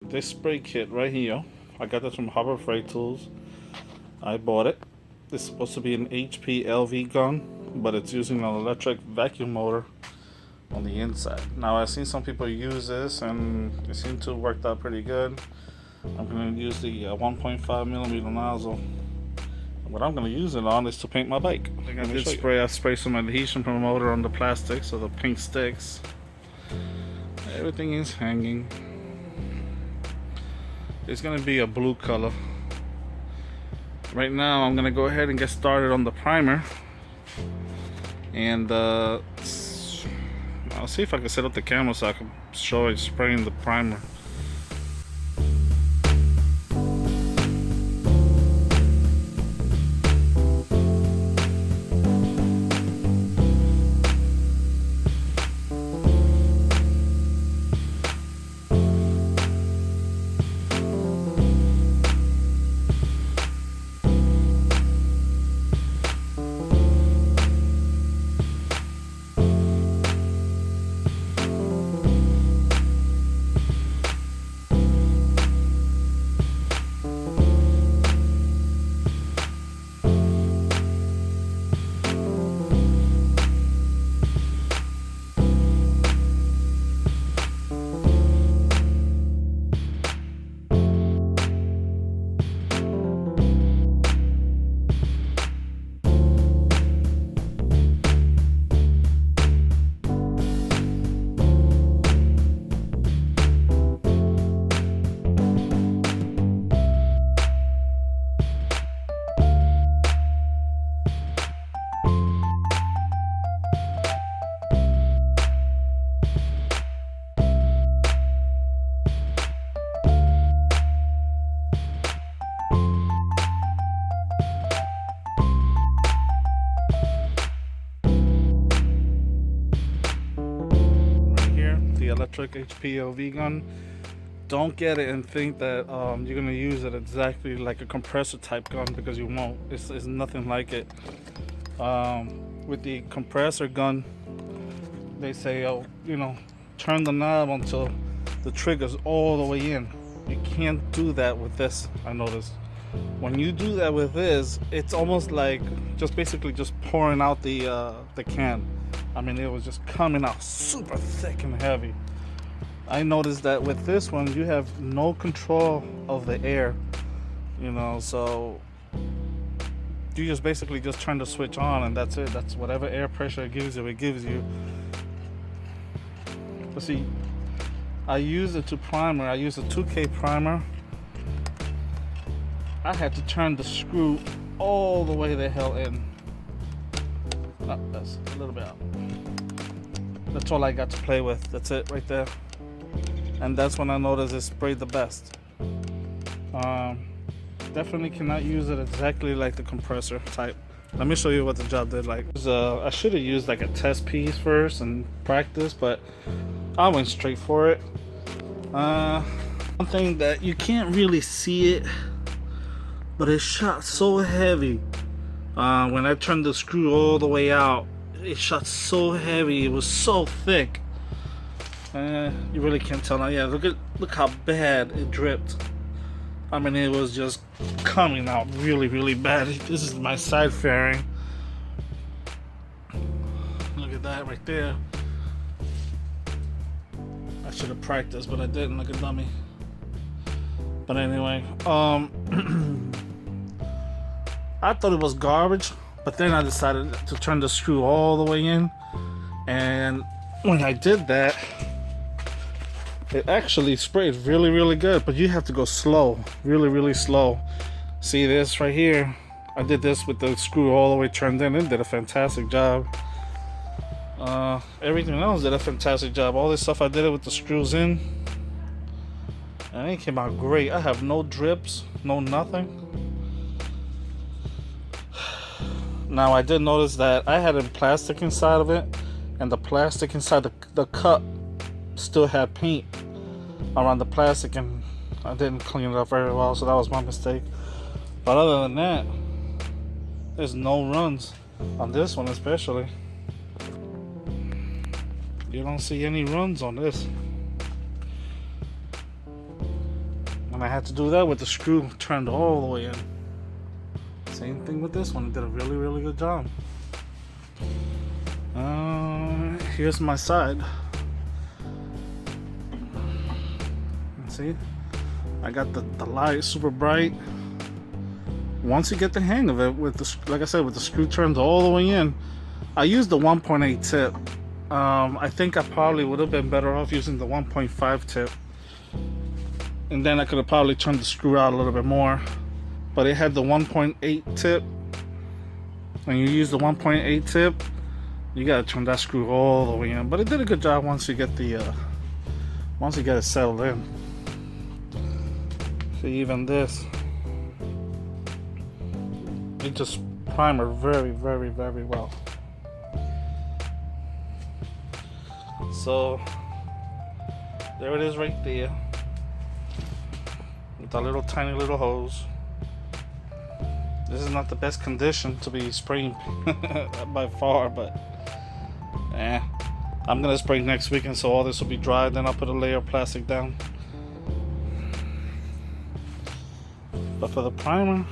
this spray kit right here. I got this from Harbor Freight Tools. I bought it. It's supposed to be an HPLV gun, but it's using an electric vacuum motor on the inside. Now I've seen some people use this and it seemed to have worked out pretty good. I'm going to use the 1.5 millimeter nozzle. What I'm going to use it on is to paint my bike. I sprayed some adhesion promoter on the plastic so the paint sticks. Everything is hanging. It's going to be a blue color. Right now I'm going to go ahead and get started on the primer. And I'll see if I can set up the camera so I can show it spraying the primer. Electric HPLV gun. Don't get it and think that you're gonna use it exactly like a compressor type gun, because you won't. It's nothing like it. With the compressor gun, they say, oh, turn the knob until the trigger's all the way in. You can't do that with this. I noticed when you do that with this, it's almost like basically just pouring out the can. I mean, it was just coming out super thick and heavy. I noticed that with this one, you have no control of the air, so you just basically just turn the switch on and that's it. That's whatever air pressure it gives you. But see, I used it to primer. I used a 2K primer. I had to turn the screw all the way the hell in. Oh, that's a little bit out. That's all I got to play with. That's it right there. And that's when I noticed it sprayed the best. Definitely cannot use it exactly like the compressor type. Let me show you what the job did like. I should have used like a test piece first and practice, but I went straight for it. One thing that you can't really see it, but it shot so heavy. When I turned the screw all the way out, it shot so heavy. It was so thick. You really can't tell now. Yeah, look how bad it dripped. I mean, it was just coming out really, really bad. This is my side fairing. Look at that right there. I should have practiced, but I didn't. Like a dummy. But anyway, I thought it was garbage, but then I decided to turn the screw all the way in, and when I did that, it actually sprayed really, really good. But you have to go slow, really, really slow. See this right here? I did this with the screw all the way turned in. It did a fantastic job. Everything else did a fantastic job. All this stuff I did it with the screws in, and it came out great. I have no drips, no nothing. Now I did notice that I had plastic inside of it, and the plastic inside the cup still had paint around the plastic, and I didn't clean it up very well, so that was my mistake. But other than that, there's no runs on this one especially. You don't see any runs on this. And I had to do that with the screw turned all the way in. Same thing with this one. It did a really, really good job. Here's my side. See, I got the light super bright. Once you get the hang of it, with the, like I said, with the screw turned all the way in, I used the 1.8 tip. I think I probably would have been better off using the 1.5 tip, and then I could have probably turned the screw out a little bit more. But it had the 1.8 tip. When you use the 1.8 tip, you gotta turn that screw all the way in. But it did a good job once you get the once you get it settled in. See, even this, it just primer very, very, very well. So there it is right there, with that little tiny little hose. This is not the best condition to be spraying by far, but I'm gonna spray next weekend, so all this will be dry. Then I'll put a layer of plastic down. But for the primer,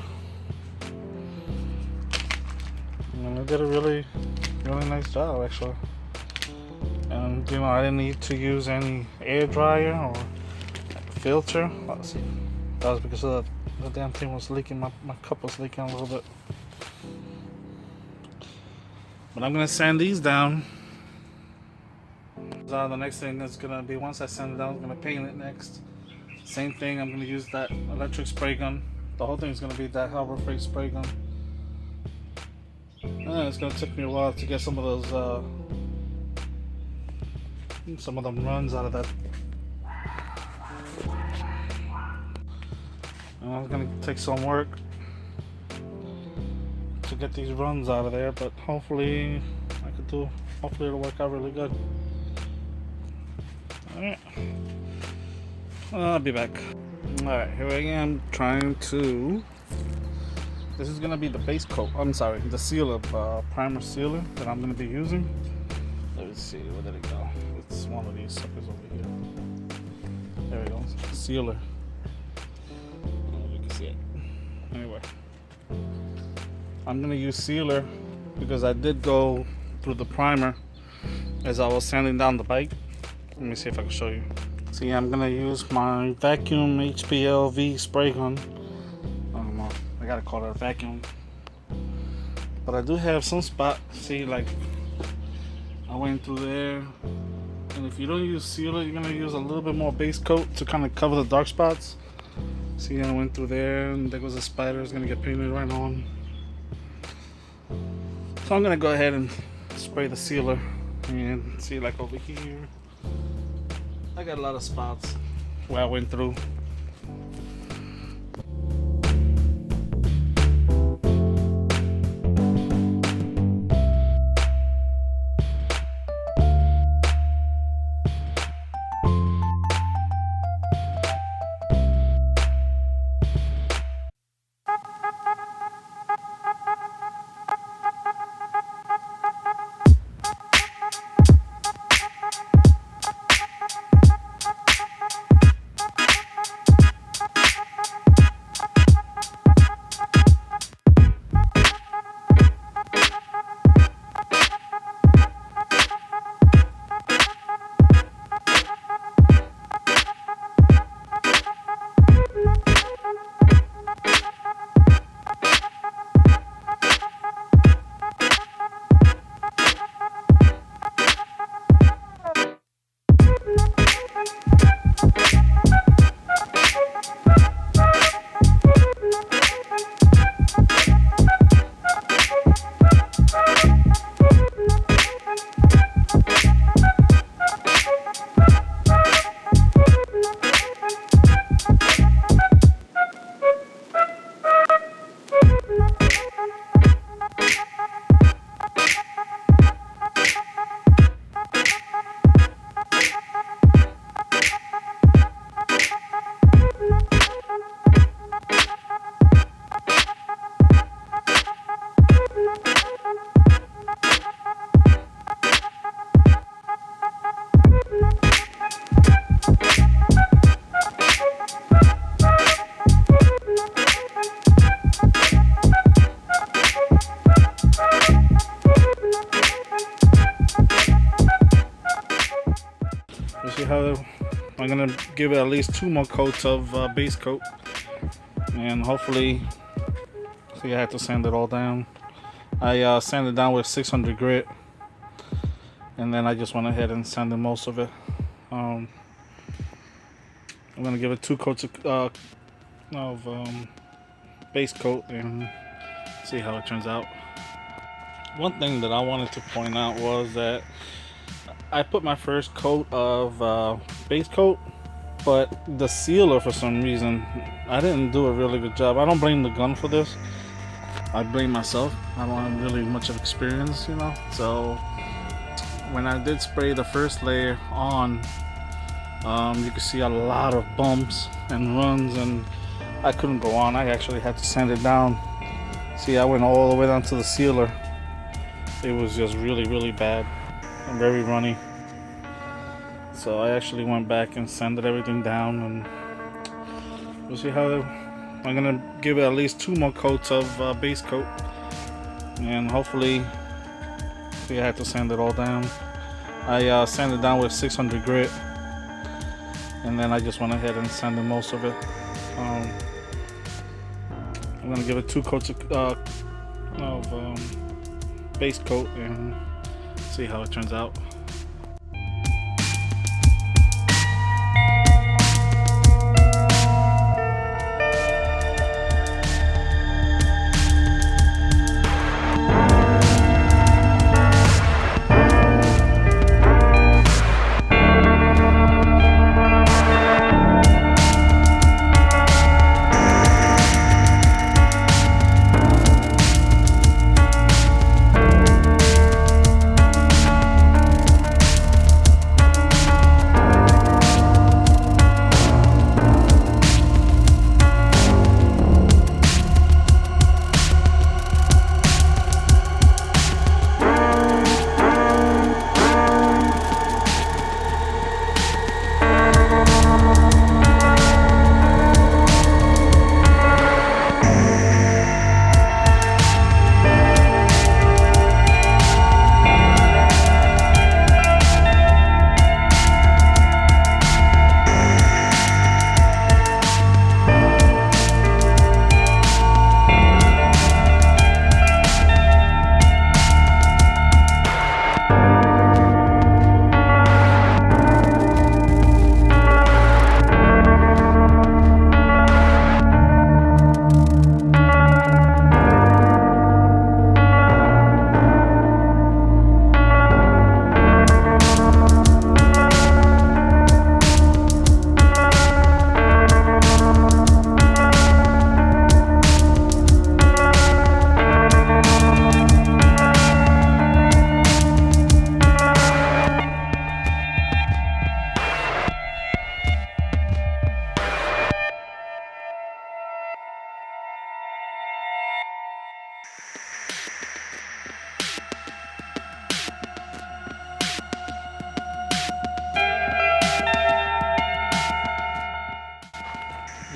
I did a really, really nice job actually. And you know, I didn't need to use any air dryer or filter. Let's see, that was because of the damn thing was leaking. My cup was leaking a little bit. But I'm gonna sand these down. The next thing is gonna be, once I sand it down, I'm gonna paint it next. Same thing, I'm gonna use that electric spray gun. The whole thing is gonna be that Harbor Freight spray gun. And it's gonna take me a while to get some of those some of them runs out of that. And it's gonna take some work to get these runs out of there, but hopefully hopefully it'll work out really good. Alright, I'll be back. Alright, here I am trying to, this is gonna be the base coat, I'm sorry, the sealer, primer sealer that I'm gonna be using. Let me see, where did it go? It's one of these suckers over here. There it goes, sealer. You can see it. Anyway, I'm gonna use sealer because I did go through the primer as I was sanding down the bike. Let me see if I can show you. See, I'm gonna use my vacuum HPLV spray gun. I don't know, I gotta call it a vacuum. But I do have some spot. See, like I went through there, and if you don't use sealer, you're gonna use a little bit more base coat to kind of cover the dark spots. See, I went through there, and there goes a spider. It's gonna get painted right on. So I'm gonna go ahead and spray the sealer, and see, like over here, I got a lot of spots where I went through. I'm gonna give it at least 2 more coats of base coat, and hopefully, see, I had to sand it all down. I sanded down with 600 grit, and then I just went ahead and sanded most of it. I'm gonna give it 2 coats of base coat and see how it turns out. One thing that I wanted to point out was that I put my first coat of base coat, but the sealer, for some reason, I didn't do a really good job. I don't blame the gun for this. I blame myself. I don't have really much of experience, you know. So when I did spray the first layer on, you could see a lot of bumps and runs, and I couldn't go on. I actually had to sand it down. See, I went all the way down to the sealer. It was just really, really bad and very runny. So I actually went back and sanded everything down, and we'll see how I'm gonna give it at least 2 more coats of base coat, and hopefully, see, I had to sand it all down. I sanded down with 600 grit, and then I just went ahead and sanded most of it. I'm gonna give it 2 coats of base coat and see how it turns out.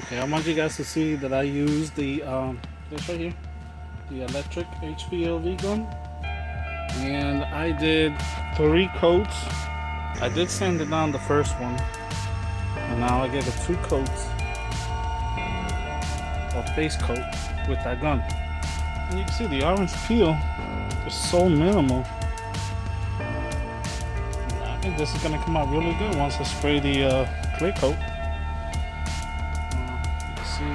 Okay, I want you guys to see that I use the this right here, the electric HPLV gun, and I did 3 coats. I did sand it down the first one, and now I gave it 2 coats of base coat with that gun. And you can see the orange peel is so minimal. I think this is gonna come out really good once I spray the clear coat. See, the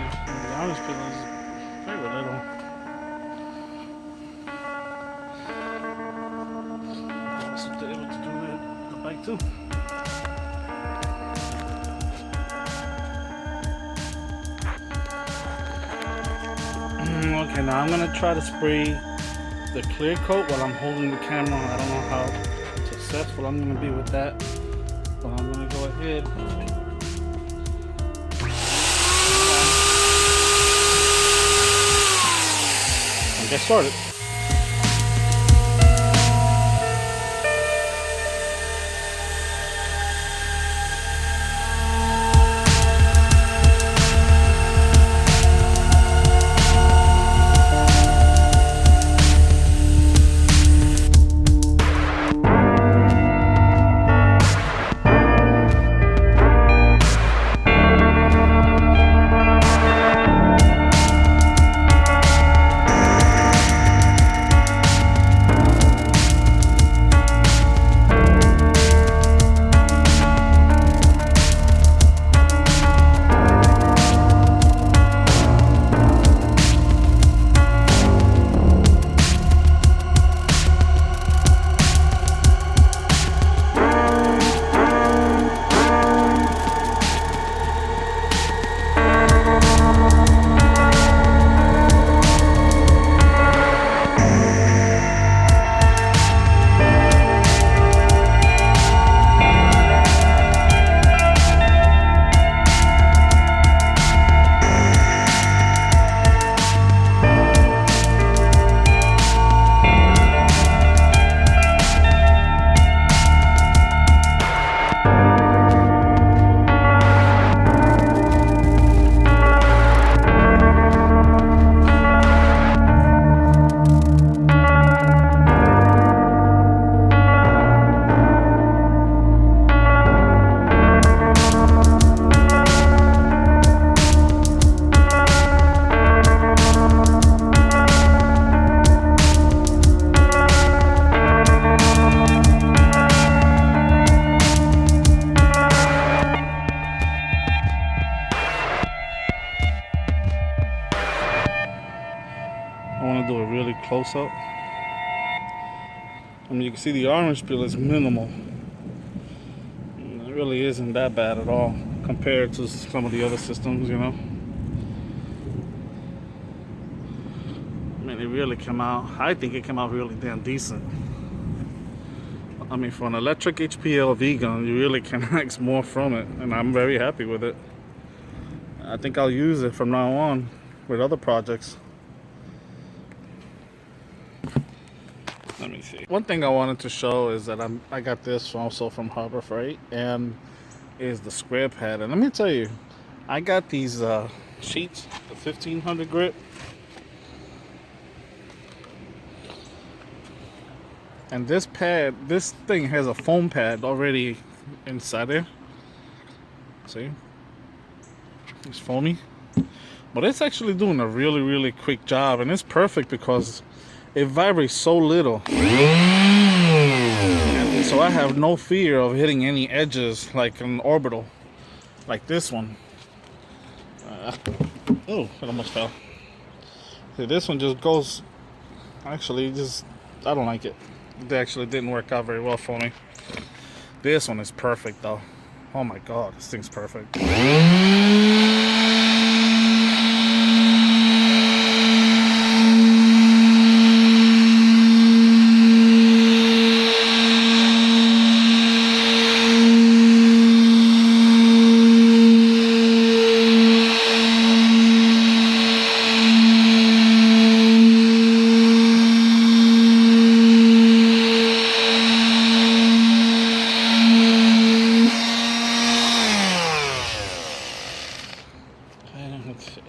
orange peel is very little. I was able to do the bike too. Okay, now I'm gonna try to spray the clear coat while I'm holding the camera. I don't know how successful I'm gonna be with that, but I'm gonna go ahead and get started. do a really close up. I mean, you can see the orange peel is minimal. It really isn't that bad at all compared to some of the other systems, you know. I mean, it really came out, I think it came out really damn decent. I mean, for an electric HPLV gun, you really can ask more from it, and I'm very happy with it. I think I'll use it from now on with other projects. Let me see. One thing I wanted to show is that I got this also from Harbor Freight, and is the square pad. And let me tell you, I got these sheets, the 1500 grit. And this pad, this thing has a foam pad already inside there. See? It's foamy. But it's actually doing a really, really quick job. And it's perfect because it vibrates so little. And so I have no fear of hitting any edges like an orbital. Like this one. Oh, it almost fell. See, this one just goes... Actually, I don't like it. It actually didn't work out very well for me. This one is perfect though. Oh my god, this thing's perfect. Let's see.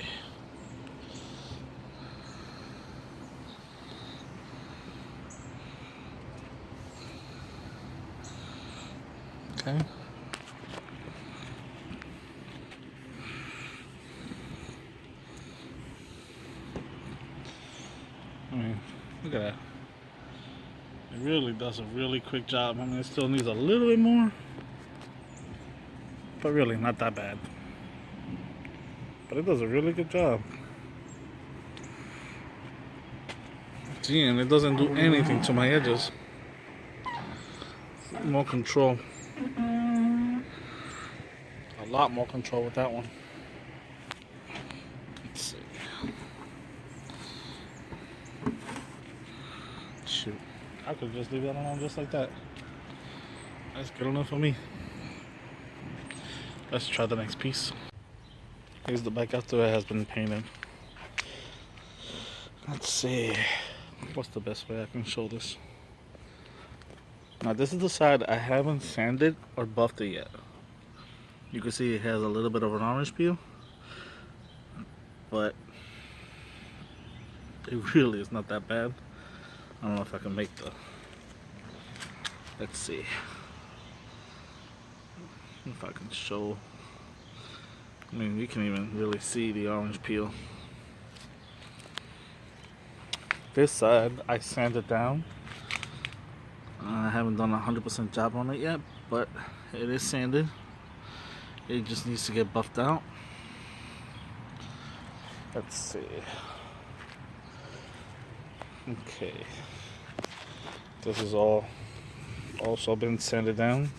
Okay. I mean, look at that. It really does a really quick job. I mean, it still needs a little bit more, but really not that bad. But it does a really good job. Gee, and it doesn't do anything to my edges. More control. A lot more control with that one. Let's see. Shoot. I could just leave that alone just like that. That's good enough for me. Let's try the next piece. Here's the back after it has been painted. Let's see. What's the best way I can show this? Now this is the side I haven't sanded or buffed it yet. You can see it has a little bit of an orange peel, but it really is not that bad. I don't know if I can make the... Let's see if I can show. I mean, you can even really see the orange peel. This side I sanded down. I haven't done a 100% job on it yet, but it is sanded. It just needs to get buffed out. Let's see. Okay. This is all also been sanded down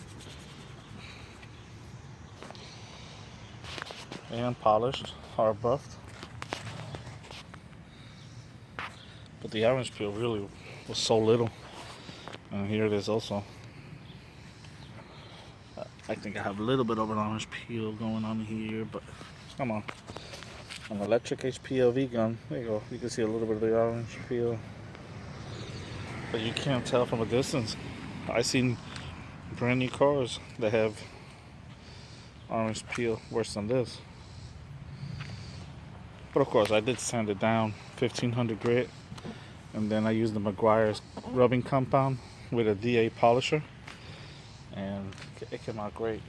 and polished, hard buffed. But the orange peel really was so little. And here it is also. I think I have a little bit of an orange peel going on here, but come on. An electric HPLV gun, there you go. You can see a little bit of the orange peel. But you can't tell from a distance. I've seen brand new cars that have orange peel worse than this. But of course, I did sand it down, 1500 grit. And then I used the Meguiar's rubbing compound with a DA polisher, and it came out great.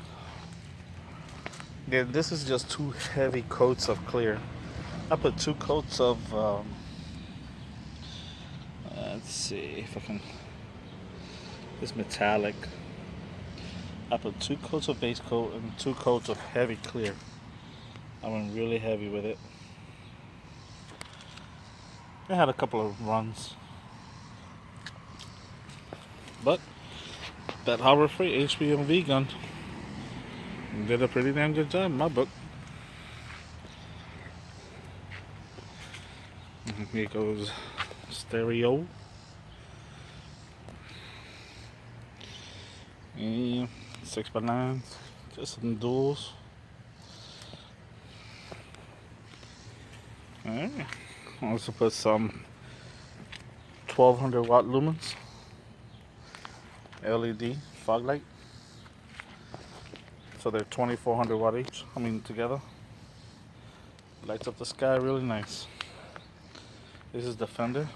Yeah, this is just 2 heavy coats of clear. I put 2 coats of let's see if I can, this metallic. I put 2 coats of base coat and 2 coats of heavy clear. I went really heavy with it. It had a couple of runs, but that harbor-free HPLV gun did a pretty damn good job in my book. Here goes stereo. And 6x9s, just some duals. Alright, I also put some 1200 watt lumens LED fog light. So they're 2400 watt each, together. Lights up the sky really nice. This is the fender.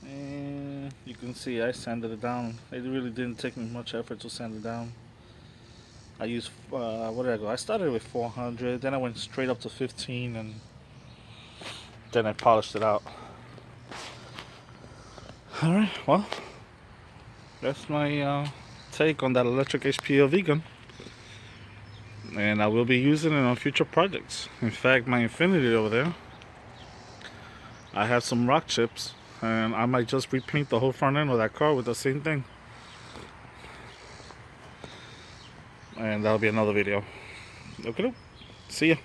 And you can see I sanded it down. It really didn't take me much effort to sand it down. I used, what did I go? I started with 400, then I went straight up to 15, and then I polished it out. Alright, well, that's my take on that electric HPLV gun. And I will be using it on future projects. In fact, my Infinity over there, I have some rock chips, and I might just repaint the whole front end of that car with the same thing. And that'll be another video. Okay, see ya.